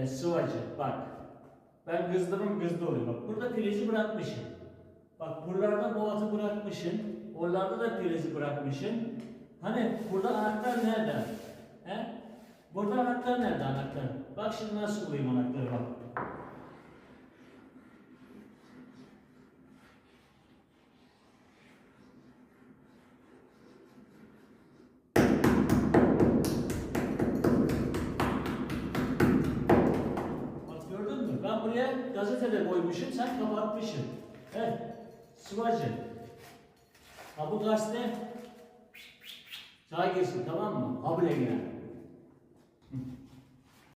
Sıvacı. Bak. Ben kızdı oluyor. Bak burada prizi bırakmışım. Bak buralarda boğazı bırakmışım. Oralarda da prizi bırakmışım. Hani burada anahtar nerede? He? Burada anahtar nerede anahtar? Bak şimdi nasıl koyayım anahtarı bak. Bak gördün mü? Ben buraya gazetede koymuşum, sen kapatmışsın. Evet. Sıvacı. Ha bu gazete sağa girsin, tamam mı? Ha buraya girer.